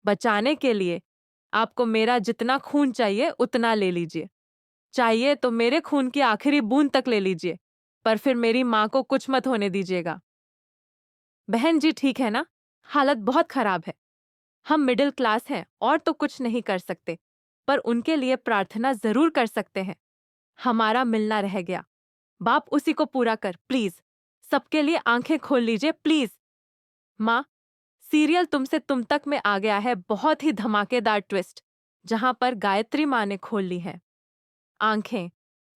बचाने के लिए आपको मेरा जितना खून चाहिए उतना ले लीजिए। चाहिए तो मेरे खून की आखिरी बूंद तक ले लीजिए, पर फिर मेरी माँ को कुछ मत होने दीजिएगा। बहन जी ठीक है ना? हालत बहुत खराब है। हम मिडिल क्लास हैं और तो कुछ नहीं कर सकते, पर उनके लिए प्रार्थना जरूर कर सकते हैं। हमारा मिलना रह गया। बाप उसी को पूरा कर प्लीज। सबके लिए आंखें खोल लीजिए प्लीज। माँ, सीरियल तुमसे तुम तक में आ गया है बहुत ही धमाकेदार ट्विस्ट, जहां पर गायत्री माँ ने खोल ली है आंखें।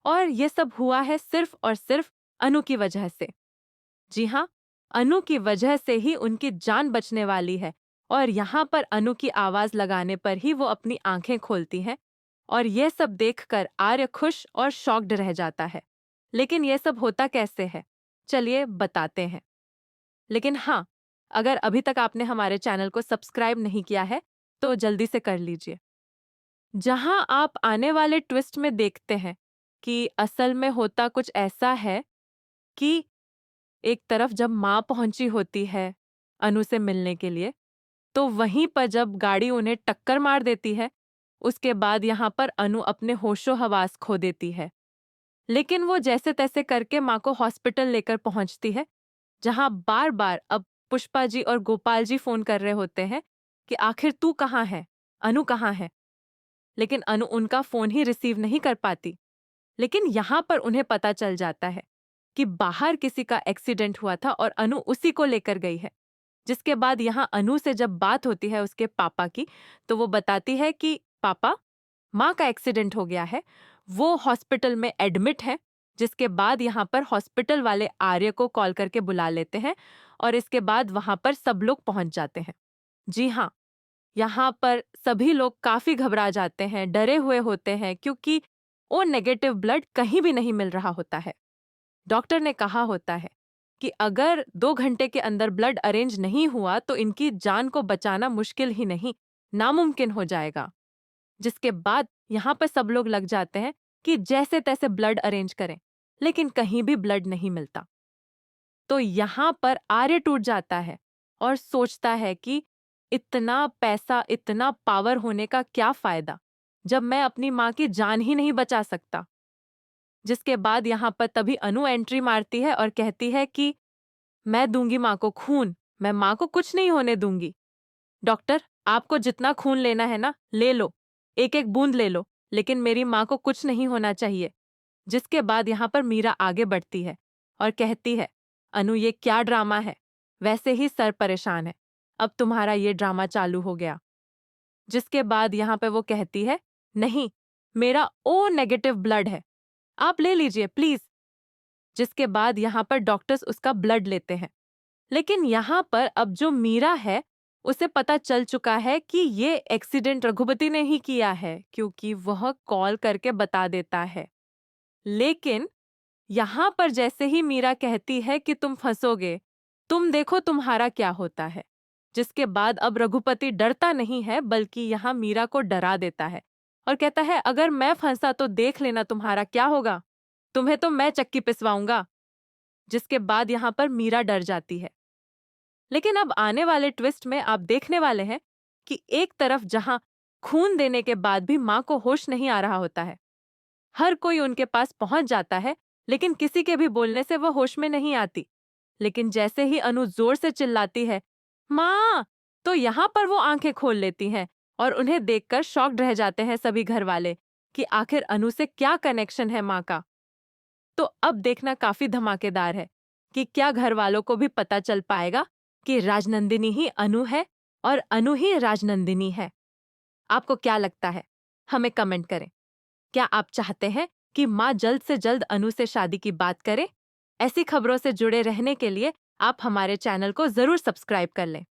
और ये सब हुआ है सिर्फ और सिर्फ अनु की वजह से। जी हाँ, अनु की वजह से ही उनकी जान बचने वाली है। और यहाँ पर अनु की आवाज लगाने पर ही वो अपनी आंखें खोलती हैं। और ये सब देखकर आर्य खुश और शॉक्ड रह जाता है। लेकिन ये सब होता कैसे है, चलिए बताते हैं। लेकिन हाँ, अगर अभी तक आपने हमारे चैनल को सब्सक्राइब नहीं किया है तो जल्दी से कर लीजिए। जहां आप आने वाले ट्विस्ट में देखते हैं कि असल में होता कुछ ऐसा है कि एक तरफ जब माँ पहुंची होती है अनु से मिलने के लिए, तो वहीं पर जब गाड़ी उन्हें टक्कर मार देती है, उसके बाद यहाँ पर अनु अपने होशो हवास खो देती है। लेकिन वो जैसे तैसे करके माँ को हॉस्पिटल लेकर पहुंचती है, जहां बार बार अब पुष्पा जी और गोपाल जी फोन कर रहे होते हैं कि आखिर तू कहाँ है, अनु कहाँ है। लेकिन अनु उनका फोन ही रिसीव नहीं कर पाती। लेकिन यहाँ पर उन्हें पता चल जाता है कि बाहर किसी का एक्सीडेंट हुआ था और अनु उसी को लेकर गई है। जिसके बाद यहाँ अनु से जब बात होती है उसके पापा की, तो वो बताती है कि पापा, माँ का एक्सीडेंट हो गया है, वो हॉस्पिटल में एडमिट है। जिसके बाद यहाँ पर हॉस्पिटल वाले आर्य को कॉल करके बुला लेते हैं और इसके बाद वहां पर सब लोग पहुंच जाते हैं। जी हाँ, यहाँ पर सभी लोग काफी घबरा जाते हैं, डरे हुए होते हैं, क्योंकि ओ नेगेटिव ब्लड कहीं भी नहीं मिल रहा होता है। डॉक्टर ने कहा होता है कि अगर 2 घंटे के अंदर ब्लड अरेंज नहीं हुआ तो इनकी जान को बचाना मुश्किल ही नहीं, नामुमकिन हो जाएगा। जिसके बाद यहाँ पर सब लोग लग जाते हैं कि जैसे तैसे ब्लड अरेंज करें, लेकिन कहीं भी ब्लड नहीं मिलता। तो यहाँ पर आर्य टूट जाता है और सोचता है कि इतना पैसा, इतना पावर होने का क्या फायदा जब मैं अपनी माँ की जान ही नहीं बचा सकता। जिसके बाद यहाँ पर तभी अनु एंट्री मारती है और कहती है कि मैं दूंगी माँ को खून, मैं माँ को कुछ नहीं होने दूंगी। डॉक्टर, आपको जितना खून लेना है ना, ले लो, एक एक बूंद ले लो, लेकिन मेरी माँ को कुछ नहीं होना चाहिए। जिसके बाद यहाँ पर मीरा आगे बढ़ती है और कहती है, अनु ये क्या ड्रामा है, वैसे ही सर परेशान है, अब तुम्हारा ये ड्रामा चालू हो गया। जिसके बाद यहाँ पे वो कहती है, नहीं, मेरा ओ नेगेटिव ब्लड है, आप ले लीजिए प्लीज। जिसके बाद यहाँ पर डॉक्टर्स उसका ब्लड लेते हैं। लेकिन यहाँ पर अब जो मीरा है उसे पता चल चुका है कि ये एक्सीडेंट रघुपति ने ही किया है, क्योंकि वह कॉल करके बता देता है। लेकिन यहाँ पर जैसे ही मीरा कहती है कि तुम फंसोगे, तुम देखो तुम्हारा क्या होता है। जिसके बाद अब रघुपति डरता नहीं है, बल्कि यहाँ मीरा को डरा देता है और कहता है, अगर मैं फंसा तो देख लेना तुम्हारा क्या होगा, तुम्हें तो मैं चक्की पिसवाऊंगा। जिसके बाद यहाँ पर मीरा डर जाती है। लेकिन अब आने वाले ट्विस्ट में आप देखने वाले हैं कि एक तरफ जहां खून देने के बाद भी मां को होश नहीं आ रहा होता है, हर कोई उनके पास पहुंच जाता है, लेकिन किसी के भी बोलने से वह होश में नहीं आती। लेकिन जैसे ही अनु जोर से चिल्लाती है, माँ, तो यहाँ पर वो आंखें खोल लेती हैं और उन्हें देखकर शॉक्ड रह जाते हैं सभी घर वाले कि आखिर अनु से क्या कनेक्शन है माँ का। तो अब देखना काफी धमाकेदार है कि क्या घर वालों को भी पता चल पाएगा कि राजनंदिनी ही अनु है और अनु ही राजनंदिनी है। आपको क्या लगता है, हमें कमेंट करें। क्या आप चाहते हैं कि माँ जल्द से जल्द अनु से शादी की बात करे? ऐसी खबरों से जुड़े रहने के लिए आप हमारे चैनल को जरूर सब्सक्राइब कर लें।